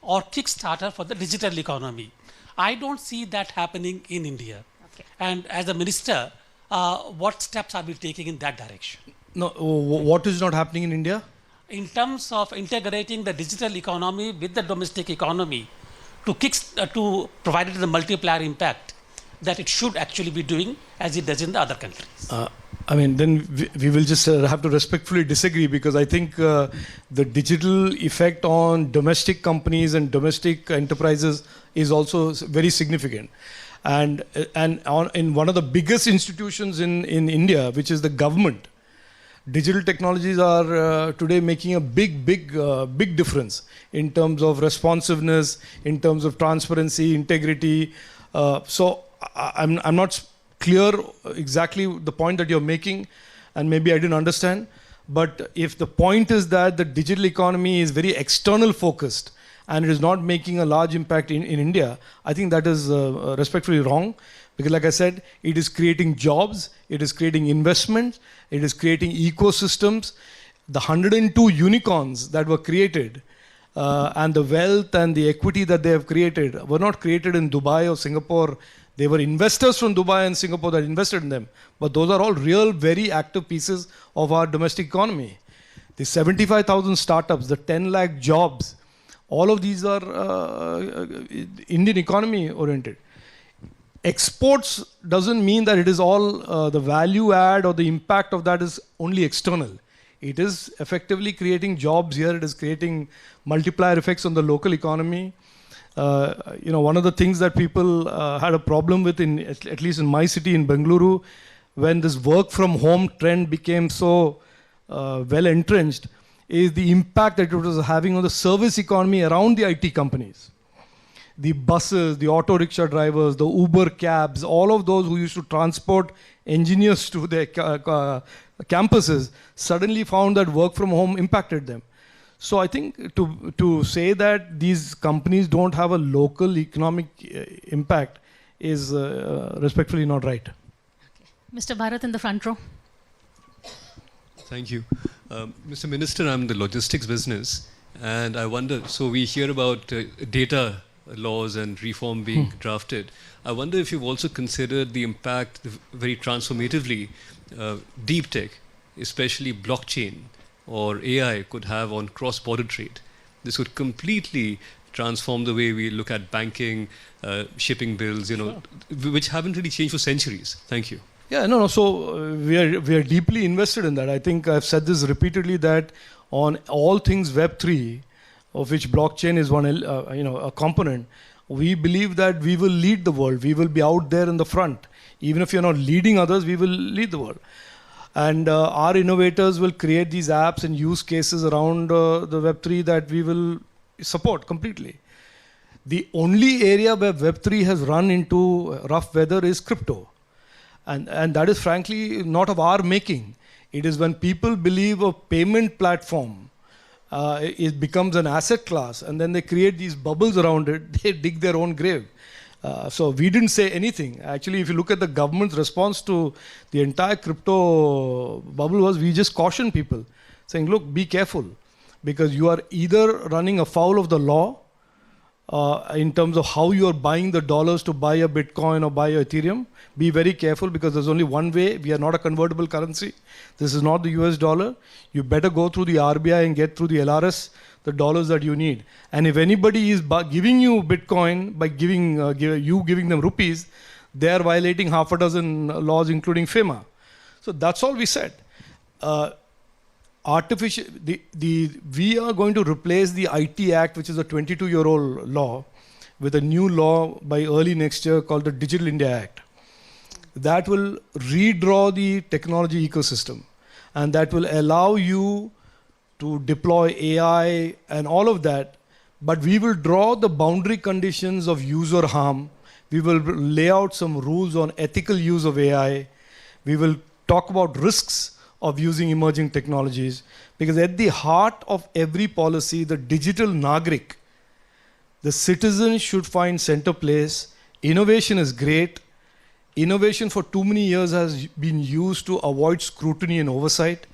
or kickstarter for the digital economy. I don't see that happening in India. Okay. And as a minister, what steps are we taking in that direction? No, what is not happening in India? In terms of integrating the digital economy with the domestic economy to provide it the multiplier impact that it should actually be doing as it does in the other countries. I mean, then we will just have to respectfully disagree, because I think the digital effect on domestic companies and domestic enterprises is also very significant. And in one of the biggest institutions in India, which is the government, digital technologies are today making a big difference in terms of responsiveness, in terms of transparency, integrity. So I'm not clear exactly the point that you're making, and maybe I didn't understand. But if the point is that the digital economy is very external focused and it is not making a large impact in India, I think that is respectfully wrong. Because like I said, it is creating jobs, it is creating investments, it is creating ecosystems. The 102 unicorns that were created and the wealth and the equity that they have created were not created in Dubai or Singapore. They were investors from Dubai and Singapore that invested in them. But those are all real, very active pieces of our domestic economy. The 75,000 startups, the 10 lakh jobs, all of these are Indian economy oriented. Exports doesn't mean that it is all the value add or the impact of that is only external. It is effectively creating jobs here. It is creating multiplier effects on the local economy. One of the things that people had a problem with, at least in my city, in Bengaluru, when this work from home trend became so well entrenched, is the impact that it was having on the service economy around the IT companies. The buses, the auto rickshaw drivers, the Uber cabs, all of those who used to transport engineers to their campuses suddenly found that work from home impacted them. So I think to say that these companies don't have a local economic impact is respectfully not right. Okay. Mr. Bharat in the front row. Thank you. Mr. Minister, I'm in the logistics business, and I wonder, so we hear about data laws and reform being drafted. I wonder if you've also considered the impact very transformatively deep tech, especially blockchain or AI, could have on cross-border trade. This would completely transform the way we look at banking, shipping bills, which haven't really changed for centuries. Thank you. Yeah, no. So we are deeply invested in that. I think I've said this repeatedly, that on all things Web3, of which blockchain is one, a component, we believe that we will lead the world. We will be out there in the front. Even if you're not leading others, we will lead the world. And our innovators will create these apps and use cases around the Web3 that we will support completely. The only area where Web3 has run into rough weather is crypto. And that is frankly not of our making. It is when people believe a payment platform it becomes an asset class, and then they create these bubbles around it, they dig their own grave. So we didn't say anything. Actually, if you look at the government's response to the entire crypto bubble, was we just cautioned people, saying, look, be careful, because you are either running afoul of the law in terms of how you are buying the dollars to buy a Bitcoin or buy a Ethereum. Be very careful, because there's only one way. We are not a convertible currency. This is not the US dollar. You better go through the RBI and get through the LRS the dollars that you need. And if anybody is giving you Bitcoin by giving them rupees, they are violating half a dozen laws, including FEMA. So that's all we said. We are going to replace the IT Act, which is a 22-year-old law, with a new law by early next year called the Digital India Act. That will redraw the technology ecosystem, and that will allow you to deploy AI and all of that, but we will draw the boundary conditions of user harm. We will lay out some rules on ethical use of AI. We will talk about risks of using emerging technologies, because at the heart of every policy, the digital Nagrik, the citizens should find center place. Innovation is great. Innovation for too many years has been used to avoid scrutiny and oversight.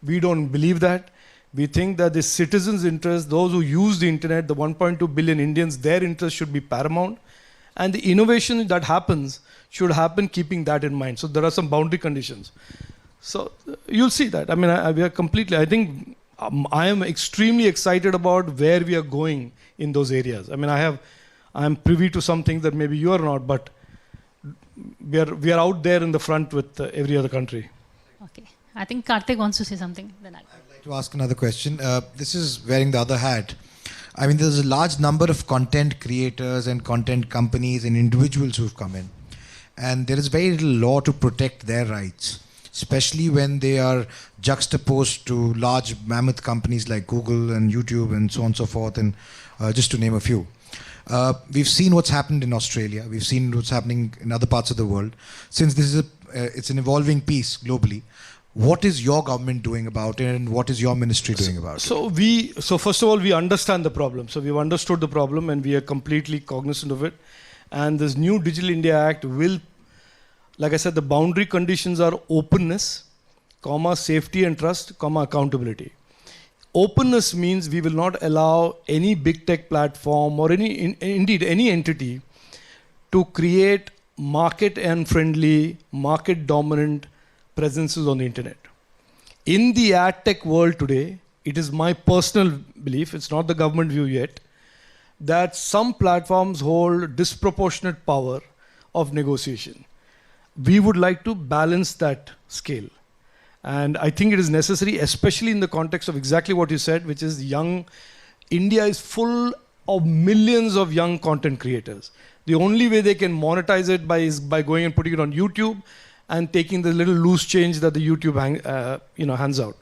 We don't believe that. We think that the citizens' interest, those who use the internet, the 1.2 billion Indians, their interest should be paramount. And the innovation that happens should happen keeping that in mind. So there are some boundary conditions. So you'll see that. I mean, we are completely, I think I am extremely excited about where we are going in those areas. I mean, I am privy to some things that maybe you are not, but we are out there in the front with every other country. Okay. I think Karthik wants to say something. Then I'd like to ask another question. This is wearing the other hat. I mean, there's a large number of content creators and content companies and individuals who've come in. And there is very little law to protect their rights, especially when they are juxtaposed to large mammoth companies like Google and YouTube and so on and so forth, and just to name a few. We've seen what's happened in Australia. We've seen what's happening in other parts of the world. Since this is it's an evolving piece globally, what is your government doing about it, and what is your ministry doing about it? So first of all, we understand the problem. So we've understood the problem and we are completely cognizant of it. And this new Digital India Act will, like I said, the boundary conditions are openness, safety and trust, accountability. Openness means we will not allow any big tech platform or indeed any entity to create market-friendly, market-dominant presences on the internet. In the ad tech world today, it is my personal belief, it's not the government view yet, that some platforms hold disproportionate power of negotiation. We would like to balance that scale. And I think it is necessary, especially in the context of exactly what you said, which is India is full of millions of young content creators. The only way they can monetize it is by going and putting it on YouTube and taking the little loose change that the YouTube hands out.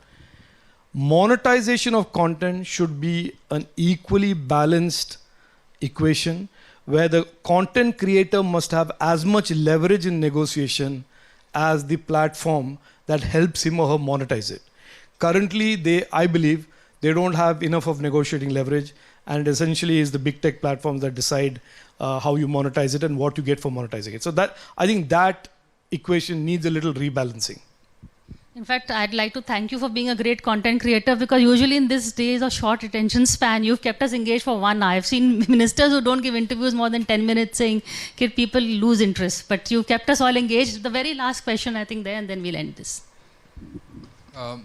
Monetization of content should be an equally balanced equation where the content creator must have as much leverage in negotiation as the platform that helps him or her monetize it. Currently, I believe, they don't have enough of negotiating leverage, and essentially is the big tech platforms that decide how you monetize it and what you get for monetizing it. So I think that equation needs a little rebalancing. In fact, I'd like to thank you for being a great content creator, because usually in these days of short attention span, you've kept us engaged for 1 hour. I've seen ministers who don't give interviews more than 10 minutes saying, people lose interest. But you've kept us all engaged. The very last question, I think, there, and then we'll end this.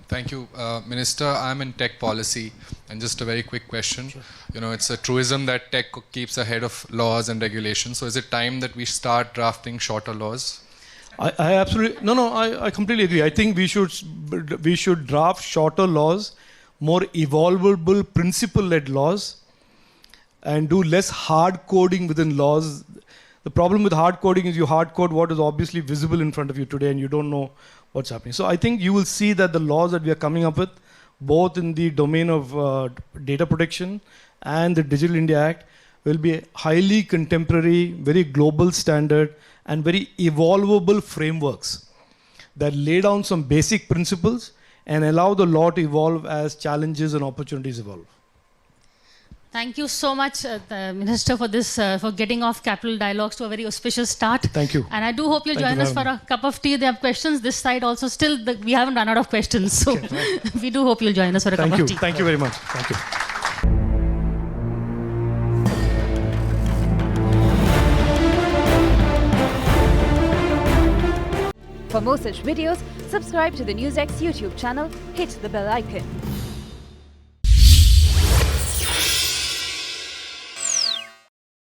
Thank you, Minister. I'm in tech policy, and just a very quick question. Sure. It's a truism that tech keeps ahead of laws and regulations. So is it time that we start drafting shorter laws? I absolutely I completely agree. I think we should draft shorter laws, more evolvable principle-led laws, and do less hard coding within laws. The problem with hard coding is you hard code what is obviously visible in front of you today, and you don't know what's happening. So I think you will see that the laws that we are coming up with, both in the domain of data protection and the Digital India Act, will be highly contemporary, very global standard, and very evolvable frameworks that lay down some basic principles and allow the law to evolve as challenges and opportunities evolve. Thank you so much, Minister, for this, for getting off Capital Dialogues to a very auspicious start. Thank you. And I do hope you'll join us for a cup of tea. They have questions this side also. Still, we haven't run out of questions. So we do hope you'll join us for a cup of tea. Thank you very much. Thank you. For more such videos, subscribe to the NewsX YouTube channel, hit the bell icon.